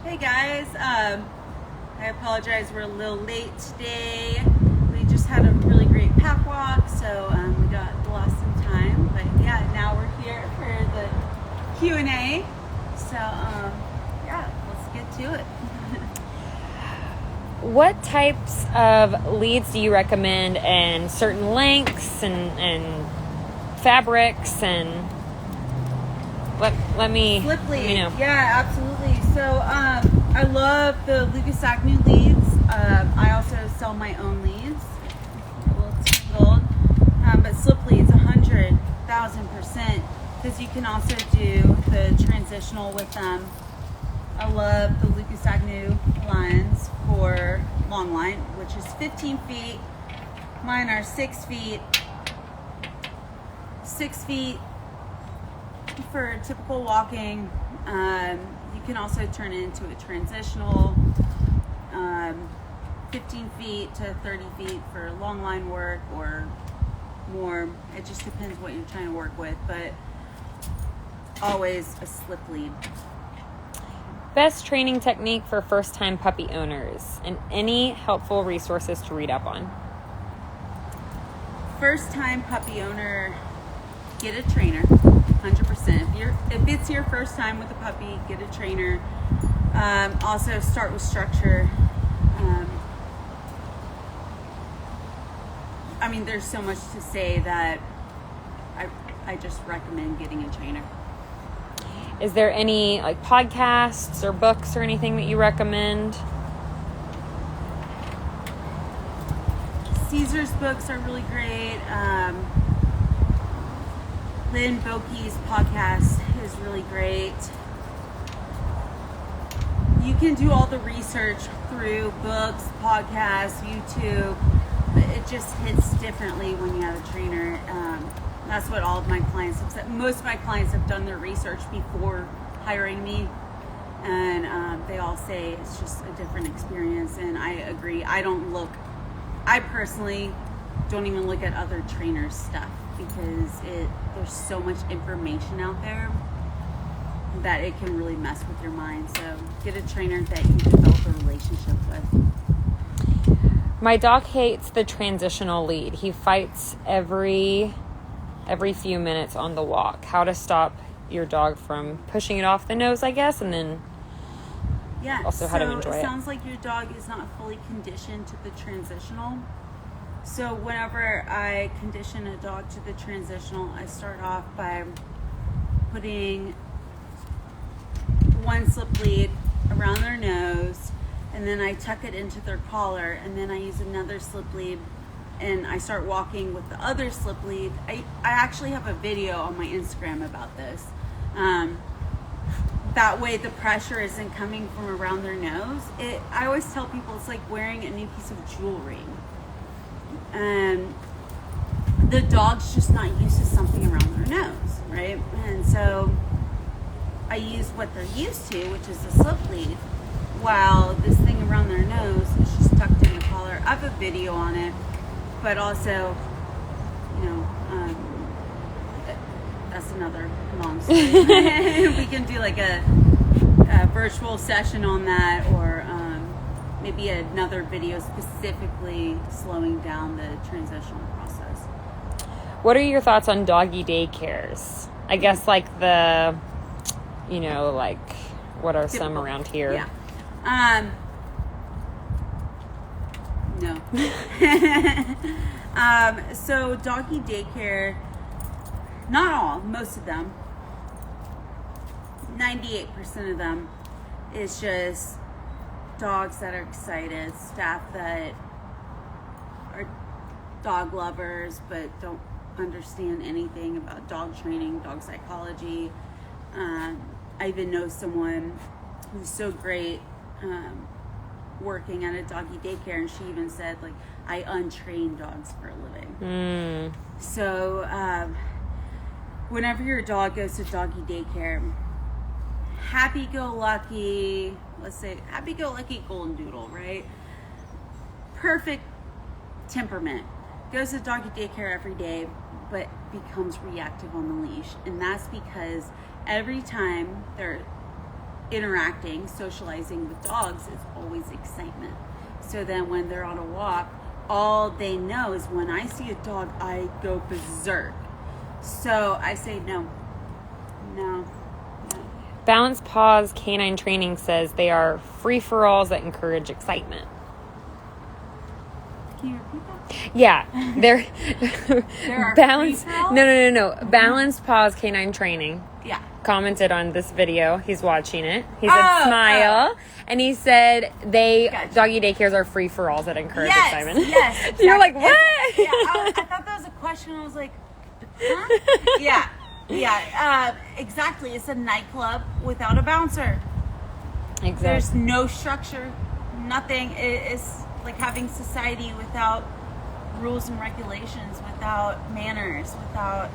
Hey guys, I apologize we're a little late today. We just had a really great pack walk, so we lost some time. But yeah, now we're here for the Q&A. So yeah, let's get to it. What types of leads do you recommend, and certain lengths and fabrics, and let me know. Yeah, absolutely. So I love the Lucas Agnew leads. I also sell my own leads, a little tangled, but slip leads 100,000%, because you can also do the transitional with them. I love the Lucas Agnew lines for long line, which is 15 feet. Mine are 6 feet. 6 feet for typical walking. You can also turn it into a transitional. 15 feet to 30 feet for long line work or more. It just depends what you're trying to work with, but always a slip lead. Best training technique for first-time puppy owners, and any helpful resources to read up on. First-time puppy owner, get a trainer, 100%. If it's your first time with a puppy, get a trainer. Also, start with structure. I mean, there's so much to say that I just recommend getting a trainer. Is there any podcasts or books or anything that you recommend? Caesar's books are really great. Lynn Boke's podcast is really great. You can do all the research through books, podcasts, YouTube. It just hits differently when you have a trainer. That's what all of my clients have said. Most of my clients have done their research before hiring me, and they all say it's just a different experience, and I agree. I personally don't even look at other trainers' stuff, because there's so much information out there that it can really mess with your mind. So get a trainer that you develop a relationship with. My dog hates the transitional lead. He fights every few minutes on the walk. How to stop your dog from pushing it off the nose, I guess, and then also how to enjoy it. It sounds like your dog is not fully conditioned to the transitional. So whenever I condition a dog to the transitional, I start off by putting one slip lead around their nose, and then I tuck it into their collar, and then I use another slip lead, and I start walking with the other slip lead. I actually have a video on my Instagram about this. That way the pressure isn't coming from around their nose. I always tell people it's like wearing a new piece of jewelry. And the dog's just not used to something around their nose, right? And so I use what they're used to, which is a slip lead, while this thing around their nose is just tucked in the collar. I have a video on it, but also, that's another long story. We can do like a virtual session on that, or maybe another video specifically slowing down the transitional process. What are your thoughts on doggy daycares? I guess what are some around here? Yeah. No. So doggy daycare, not all, most of them, 98% of them, is just dogs that are excited, staff that are dog lovers but don't understand anything about dog training, dog psychology. I even know someone who's so great working at a doggy daycare, and she even said, I untrain dogs for a living. So whenever your dog goes to doggy daycare, happy-go-lucky, let's say happy-go-lucky golden doodle, right? Perfect temperament. Goes to doggy daycare every day, but becomes reactive on the leash. And that's because every time they're interacting, socializing with dogs is always excitement. So then when they're on a walk, all they know is when I see a dog, I go berserk. So I say no. Balance Paws Canine Training says they are free-for-alls that encourage excitement. Can you repeat that? Yeah, they're There are Balance. free-for-alls? No. Balance Paws Canine Training Yeah. commented on this video. He's watching it. He said smile, and he said Gotcha. doggy daycares are free-for-alls that encourage excitement. Yes. Exactly. You're like, what? I thought that was a question. I was like, huh? Yeah. Exactly. It's a nightclub without a bouncer. Exactly. There's no structure, nothing. It's like having society without rules and regulations, without manners, without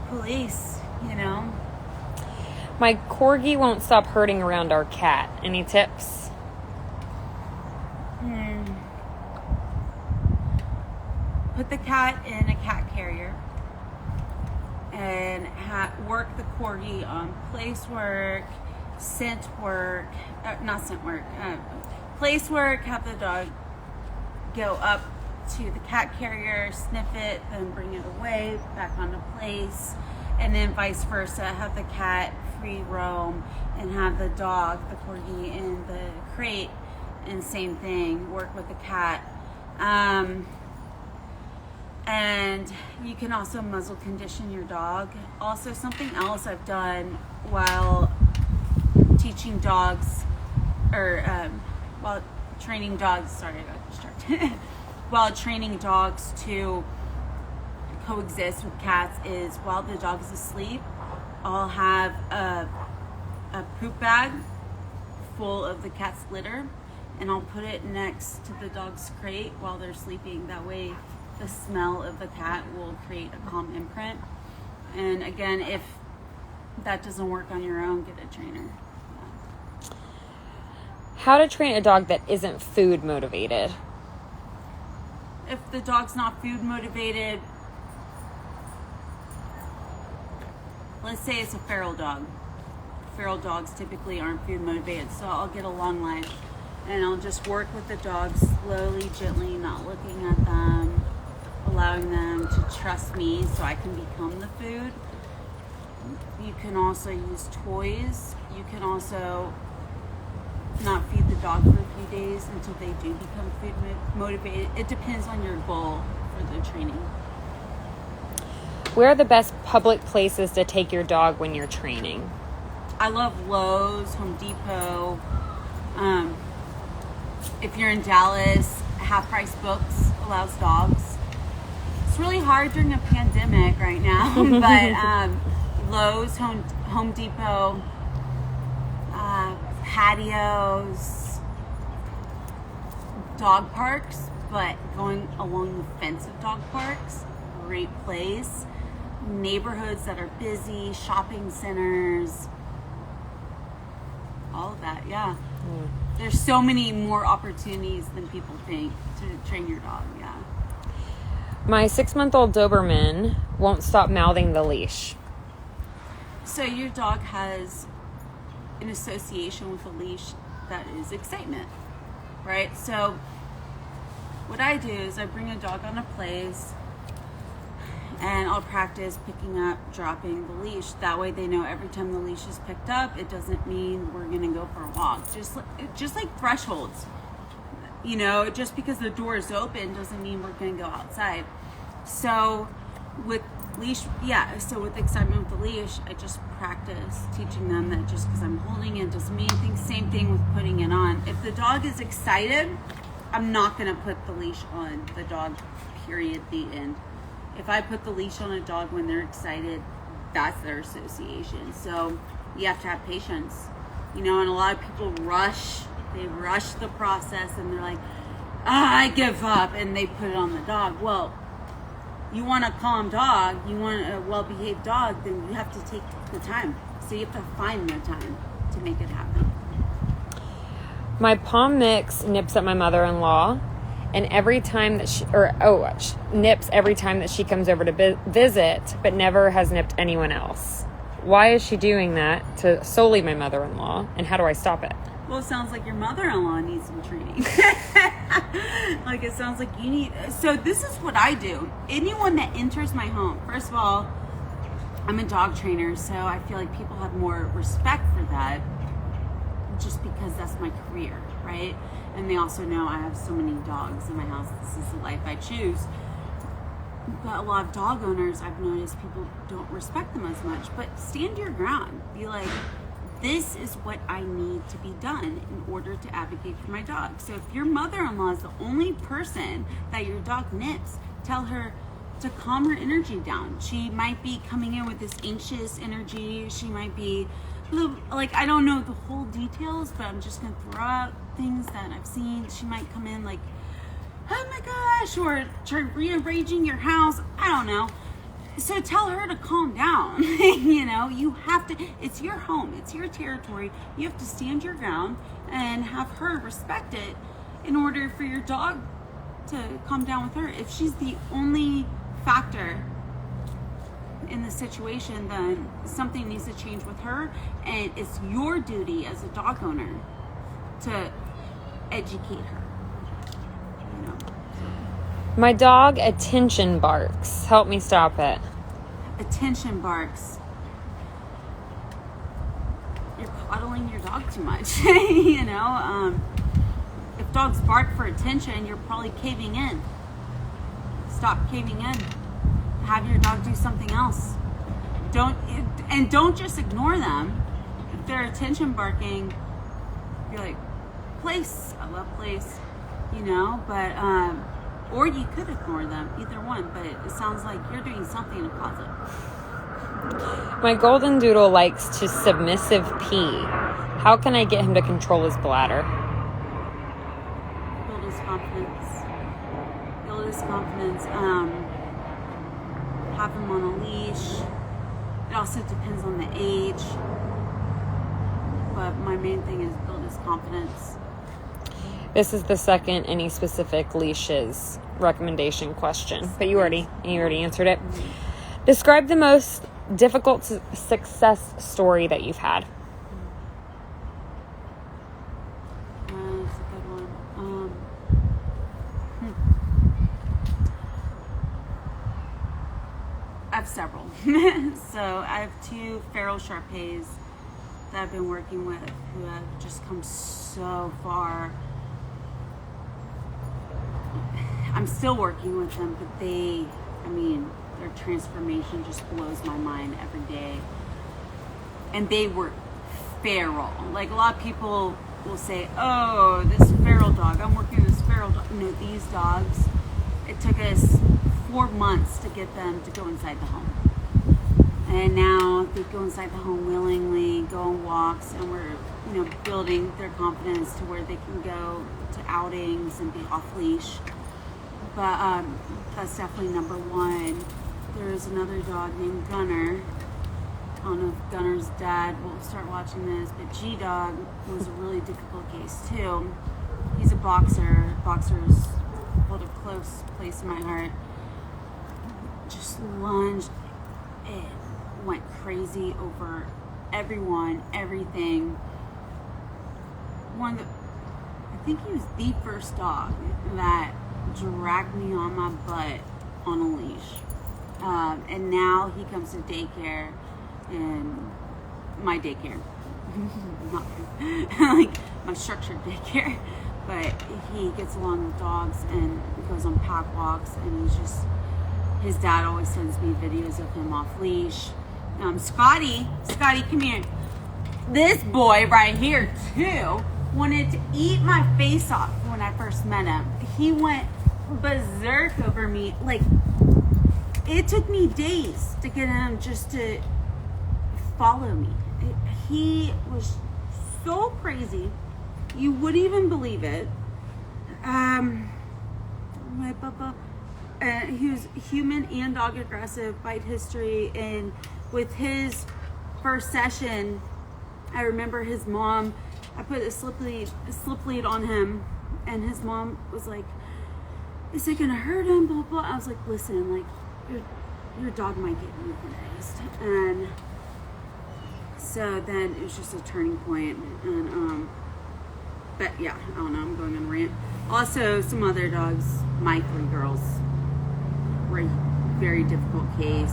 police, you know? My corgi won't stop herding around our cat. Any tips? Put the cat in a cat carrier and work the corgi on place work, scent work, place work, have the dog go up to the cat carrier, sniff it, then bring it away, back onto place, and then vice versa, have the cat free roam and have the dog, the corgi, in the crate, and same thing, work with the cat. And you can also muzzle condition your dog. Also, something else I've done while teaching dogs, or while training dogs, while training dogs to coexist with cats is while the dog is asleep, I'll have a poop bag full of the cat's litter, and I'll put it next to the dog's crate while they're sleeping. That way the smell of the cat will create a calm imprint. And again, if that doesn't work on your own, get a trainer. How to train a dog that isn't food motivated? If the dog's not food motivated, let's say it's a feral dog. Feral dogs typically aren't food motivated, so I'll get a long line and I'll just work with the dog slowly, gently, not looking at them, allowing them to trust me so I can become the food. You can also use toys. You can also not feed the dog for a few days until they do become food motivated. It depends on your goal for the training. Where are the best public places to take your dog when you're training? I love Lowe's, Home Depot. If you're in Dallas, Half Price Books allows dogs. It's really hard during a pandemic right now, but Lowe's, Home Depot, patios, dog parks, but going along the fence of dog parks, great place. Neighborhoods that are busy, shopping centers, all of that, yeah. There's so many more opportunities than people think to train your dog, yeah. My 6-month-old Doberman won't stop mouthing the leash. So your dog has an association with a leash that is excitement, right? So what I do is I bring a dog on a place and I'll practice picking up, dropping the leash. That way they know every time the leash is picked up, it doesn't mean we're gonna go for a walk. Just like thresholds. You know, just because the door is open doesn't mean we're gonna go outside. So with leash, so with excitement with the leash, I just practice teaching them that just because I'm holding it doesn't mean anything. Same thing with putting it on. If the dog is excited, I'm not gonna put the leash on the dog, period, the end. If I put the leash on a dog when they're excited, that's their association. So you have to have patience, you know, and a lot of people rush the process and they're like, I give up, and they put it on the dog. Well, you want a calm dog, you want a well-behaved dog, then you have to take the time. So you have to find the time to make it happen. My palm mix nips at my mother-in-law, and every time that she nips every time that she comes over to visit, but never has nipped anyone else. Why is she doing that to solely my mother-in-law, and how do I stop it? Well, it sounds like your mother-in-law needs some training. Like, it sounds like you need... So this is what I do. Anyone that enters my home, first of all, I'm a dog trainer, so I feel like people have more respect for that just because that's my career, right? And they also know I have so many dogs in my house. This is the life I choose. But a lot of dog owners, I've noticed people don't respect them as much. But stand your ground. Be like, this is what I need to be done in order to advocate for my dog. So if your mother-in-law is the only person that your dog nips, tell her to calm her energy down. She might be coming in with this anxious energy. She might be, like, I don't know the whole details, but I'm just going to throw out things that I've seen. She might come in like, oh my gosh, or rearranging your house. I don't know. So tell her to calm down. You know, you have to, it's your home, it's your territory. You have to stand your ground and have her respect it in order for your dog to calm down with her. If she's the only factor in the situation, then something needs to change with her, and it's your duty as a dog owner to educate her. You know. My dog attention barks. Help me stop it. Attention barks. You're coddling your dog too much. You know, if dogs bark for attention, you're probably caving in. Stop caving in. Have your dog do something else. Don't just ignore them. If they're attention barking, you're like, place. I love place. You know, but or you could ignore them, either one, but it sounds like you're doing something to cause it. My golden doodle likes to submissive pee. How can I get him to control his bladder? Build his confidence. Build his confidence. Have him on a leash. It also depends on the age. But my main thing is build his confidence. This is the second any specific leashes recommendation question, but you already answered it. Describe the most difficult success story that you've had. That's a good one. I have several. So I have 2 feral Shar-Peis that I've been working with who have just come so far. I'm still working with them, but their transformation just blows my mind every day. And they were feral. Like, a lot of people will say, oh, this feral dog, I'm working with this feral dog. No, these dogs, it took us 4 months to get them to go inside the home. And now they go inside the home willingly, go on walks, and we're, building their confidence to where they can go to outings and be off leash. But that's definitely number one. There's another dog named Gunner. I don't know if Gunner's dad will start watching this, but G-Dog was a really difficult case too. He's a boxer. Boxers hold a close place in my heart. Just lunged. It went crazy over everyone, everything. I think he was the first dog that dragged me on my butt on a leash. And now he comes to daycare, and my daycare. Not like my structured daycare. But he gets along with dogs and goes on pack walks, and his dad always sends me videos of him off leash. Scotty, come here. This boy right here too wanted to eat my face off when I first met him. He went berserk over me. Like, it took me days to get him just to follow me. He was so crazy, you wouldn't even believe it. He was human and dog aggressive, bite history, and with his first session, I remember his mom, I put a slip lead on him, and his mom was like, is it gonna hurt him, blah, blah. I was like, listen, like, your dog might get euthanized. And So then it was just a turning point. And, but yeah, I don't know, I'm going on a rant. Also, some other dogs, my 3 girls, were a very difficult case.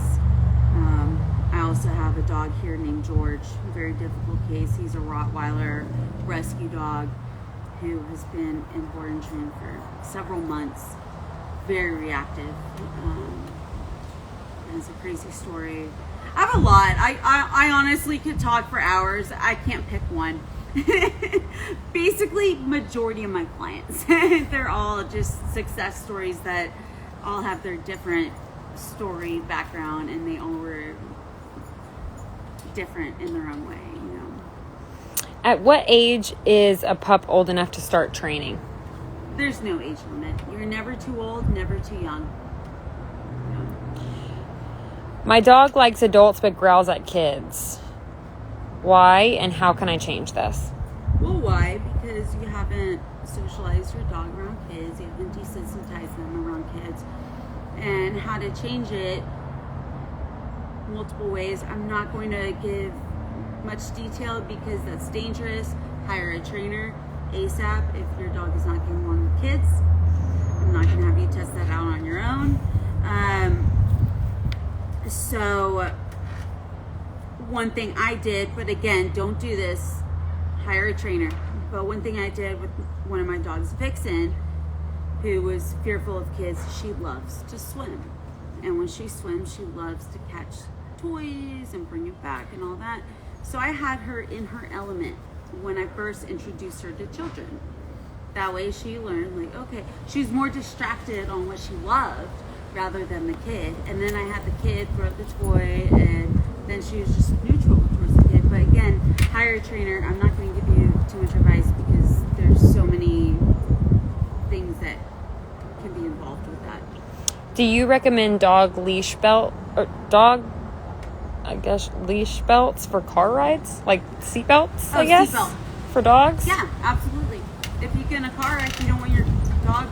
I also have a dog here named George, a very difficult case. He's a Rottweiler rescue dog who has been in board and train for several months. Very reactive. It's a crazy story. I have a lot. I honestly could talk for hours. I can't pick one. Basically, majority of my clients, they're all just success stories that all have their different story background, and they all were different in their own way, you know. At what age is a pup old enough to start training? There's no age limit. You're never too old, never too young. My dog likes adults but growls at kids. Why and how can I change this? Well, why? Because you haven't socialized your dog around kids. You haven't desensitized them around kids. And how to change it, multiple ways. I'm not going to give much detail because that's dangerous. Hire a trainer ASAP if your dog is not getting along with kids. I'm not going to have you test that out on your own. So one thing I did, but again, don't do this, hire a trainer. But one thing I did with one of my dogs, Vixen, who was fearful of kids, she loves to swim. And when she swims, she loves to catch toys and bring it back and all that. So I had her in her element when I first introduced her to children. That way she learned, like, okay, she's more distracted on what she loved rather than the kid. And then I had the kid throw the toy, and then she was just neutral towards the kid. But again, hire a trainer. I'm not going to give you too much advice because there's so many things that can be involved with that. Do you recommend dog leash belt or dog, I guess, leash belts for car rides? Like seat belts, I guess? Seatbelt. For dogs? Yeah, absolutely. If you get in a car wreck, you don't want your dog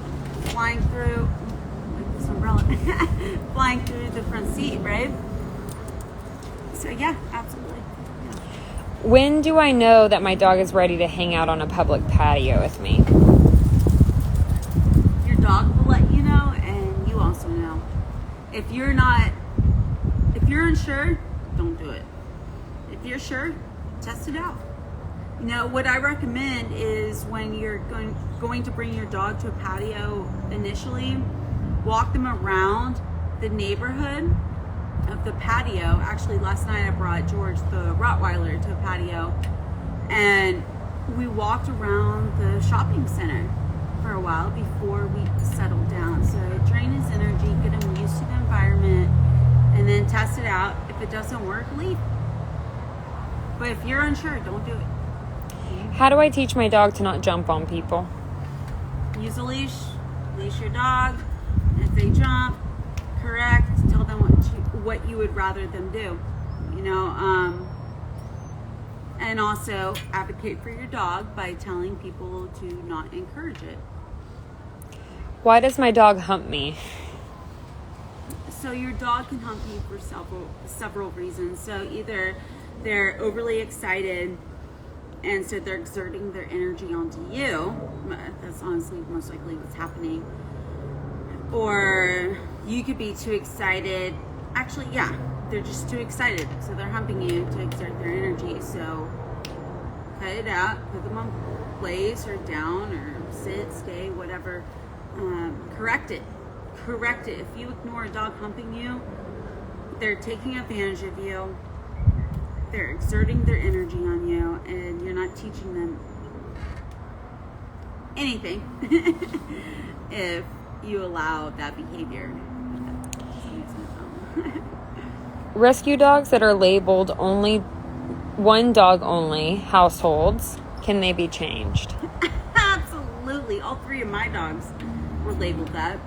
flying through, like this umbrella, flying through the front seat, right? So yeah, absolutely. Yeah. When do I know that my dog is ready to hang out on a public patio with me? Your dog will let you know, and you also know. If you're unsure, don't do it. If you're sure, test it out. You know, what I recommend is when you're going to bring your dog to a patio initially, walk them around the neighborhood of the patio. Actually, last night I brought George, the Rottweiler, to a patio, and we walked around the shopping center for a while before we settled down. So drain his energy, get him used to the environment, and then test it out. If it doesn't work, leave. But if you're unsure, don't do it. How do I teach my dog to not jump on people? Use a leash. Leash your dog. If they jump, correct. Tell them what you would rather them do. You know, and also advocate for your dog by telling people to not encourage it. Why does my dog hump me? So your dog can hump you for several reasons. So either they're overly excited, and so they're exerting their energy onto you. That's honestly most likely what's happening. Or you could be too excited. Actually, yeah, they're just too excited. So they're humping you to exert their energy. So cut it out, put them on place or down or sit, stay, whatever. Correct it. Correct it. If you ignore a dog humping you, they're taking advantage of you. They're exerting their energy on you, and you're not teaching them anything if you allow that behavior. Rescue dogs that are labeled only one dog only households, can they be changed? Absolutely. All 3 of my dogs were labeled that.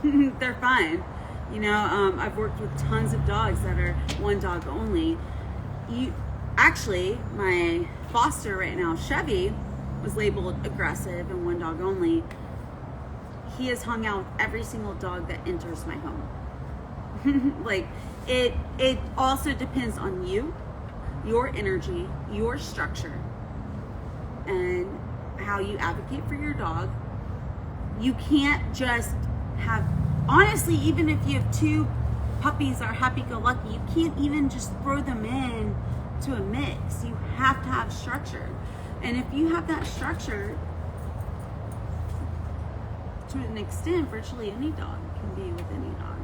They're fine. You know, I've worked with tons of dogs that are one dog only. Actually, my foster right now, Chevy, was labeled aggressive and one dog only. He has hung out with every single dog that enters my home. Like, it also depends on you. your energy, your structure, and how you advocate for your dog. You can't just have, honestly, even if you have 2 puppies that are happy-go-lucky, you can't even just throw them in to a mix. You have to have structure. And if you have that structure, to an extent, virtually any dog can be with any dog.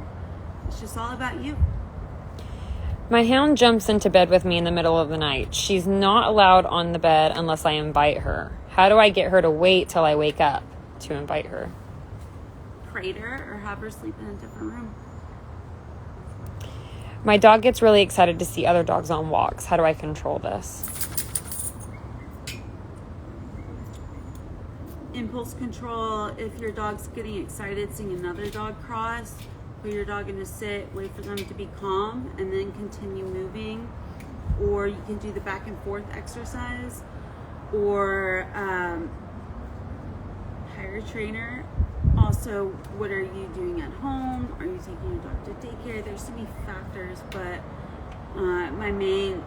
It's just all about you. My hound jumps into bed with me in the middle of the night. She's not allowed on the bed unless I invite her. How do I get her to wait till I wake up to invite her? Crate her or have her sleep in a different room. My dog gets really excited to see other dogs on walks. How do I control this? Impulse control. If your dog's getting excited seeing another dog cross, put your dog in a sit, wait for them to be calm, and then continue moving. Or you can do the back and forth exercise, or hire a trainer. Also, what are you doing at home? Are you taking your dog to daycare? There's so many factors, but my main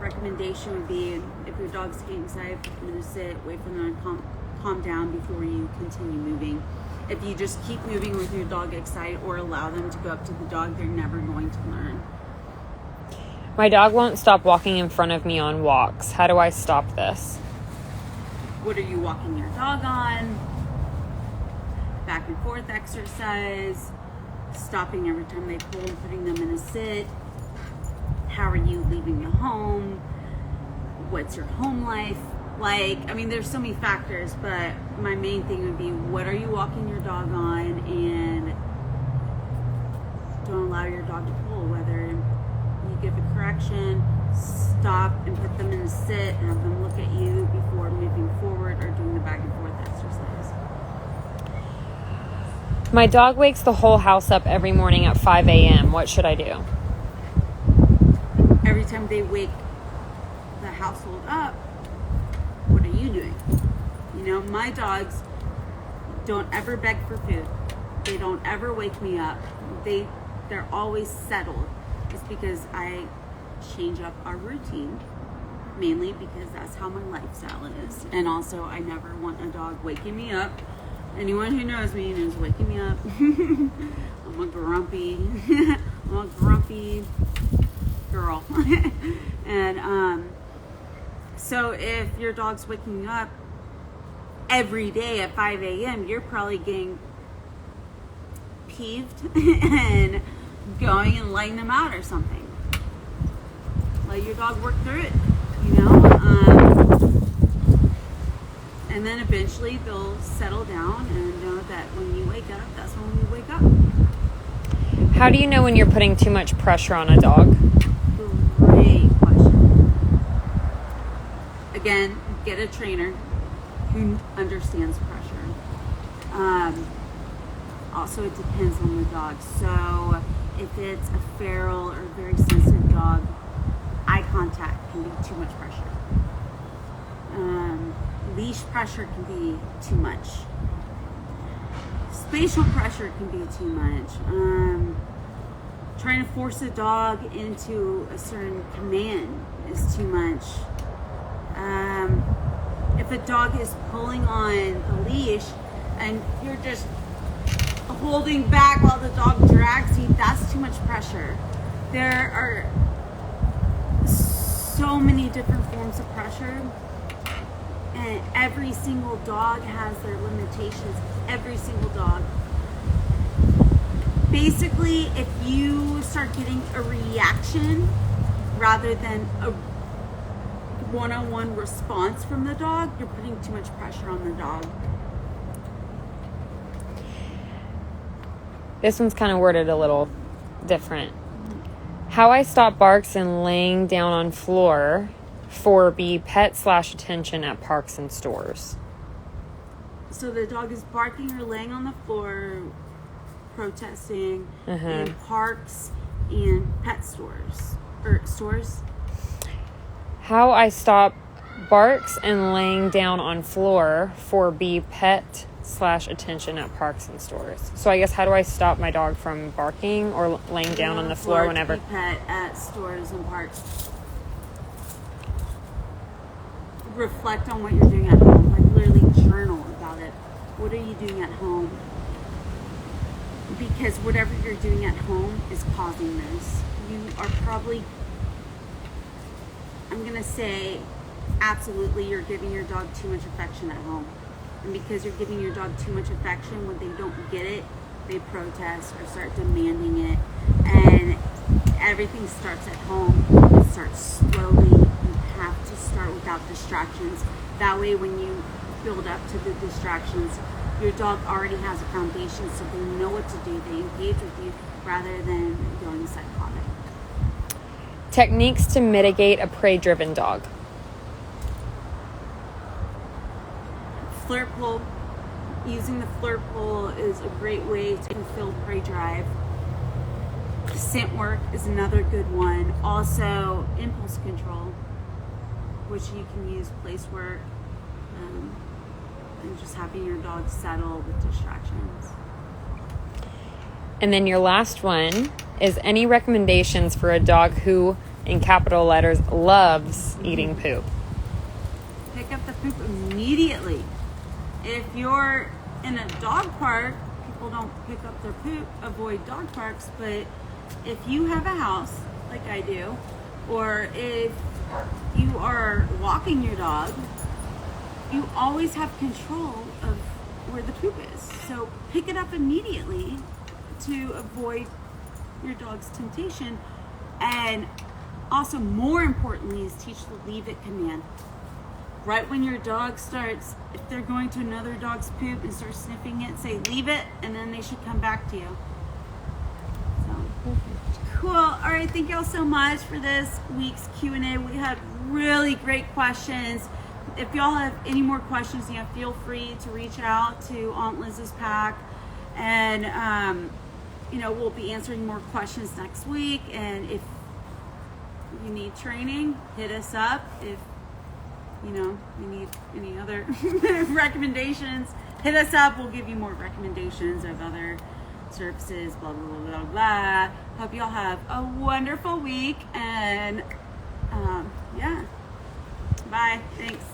recommendation would be, if your dog's getting excited, put them in a sit, wait for them to calm down before you continue moving. If you just keep moving with your dog excited or allow them to go up to the dog, they're never going to learn. My dog won't stop walking in front of me on walks. How do I stop this? What are you walking your dog on? Back and forth exercise, stopping every time they pull and putting them in a sit. How are you leaving the home? What's your home life like? I mean, there's so many factors, but my main thing would be, what are you walking your dog on? And don't allow your dog to pull. Whether you give a correction, stop and put them in a sit and have them look at you before moving forward, or doing the back and forth exercise. My dog wakes the whole house up every morning at 5 a.m. What should I do? Every time they wake the household up, what are you doing? You know, my dogs don't ever beg for food. They don't ever wake me up. They're always settled. It's because I change up our routine, mainly because that's how my lifestyle is. And also, I never want a dog waking me up. Anyone who knows me knows waking me up. I'm a grumpy girl. And so if your dog's waking up every day at 5 a.m., you're probably getting peeved and going and letting them out or something. Let your dog work through it, you know? And then eventually they'll settle down and know that when you wake up, that's when you wake up. How do you know when you're putting too much pressure on a dog? Great question. Again, get a trainer who understands pressure. Also, it depends on the dog. So if it's a feral or very sensitive dog, eye contact can be too much pressure. Leash pressure can be too much. Spatial pressure can be too much. Trying to force a dog into a certain command is too much. If a dog is pulling on the leash and you're just holding back while the dog drags you, that's too much pressure. There are so many different forms of pressure, and every single dog has their limitations. Every single dog. Basically, if you start getting a reaction rather than a one-on-one response from the dog, you're putting too much pressure on the dog. This one's kind of worded a little different. How I stop barks and laying down on floor for B pet/attention at parks and stores. So the dog is barking or laying on the floor, protesting in parks and pet stores. Or stores. How I stop barks and laying down on floor for B pet/ attention at parks and stores. So I guess, how do I stop my dog from barking or laying down on the floor whenever? Pet at stores and parks. Reflect on what you're doing at home. Like literally journal about it. What are you doing at home? Because whatever you're doing at home is causing this. You are probably, I'm going to say, absolutely you're giving your dog too much affection at home. And because you're giving your dog too much affection, when they don't get it, they protest or start demanding it. And everything starts at home. It starts slowly. You have to start without distractions. That way when you build up to the distractions, your dog already has a foundation, so they know what to do. They engage with you rather than going psychotic. Techniques to mitigate a prey-driven dog. Flirt pull. Using the flirt pull is a great way to fulfill prey drive. Scent work is another good one. Also, impulse control, which you can use place work, and just having your dog settle with distractions. And then your last one is any recommendations for a dog who, in capital letters, loves eating poop? Pick up the poop immediately. If you're in a dog park, people don't pick up their poop, avoid dog parks, but if you have a house, like I do, or if you are walking your dog, you always have control of where the poop is. So pick it up immediately to avoid your dog's temptation. And also, more importantly, is teach the leave it command. Right when your dog starts, if they're going to another dog's poop and start sniffing it, say leave it, and then they should come back to you. So cool. All right, thank y'all so much for this week's Q&A. We had really great questions. If y'all have any more questions, feel free to reach out to Aunt Liz's pack, and we'll be answering more questions next week. And if you need training, hit us up. If you need any other recommendations, hit us up. We'll give you more recommendations of other services, blah, blah, blah, blah, blah. Hope y'all have a wonderful week, and bye. Thanks.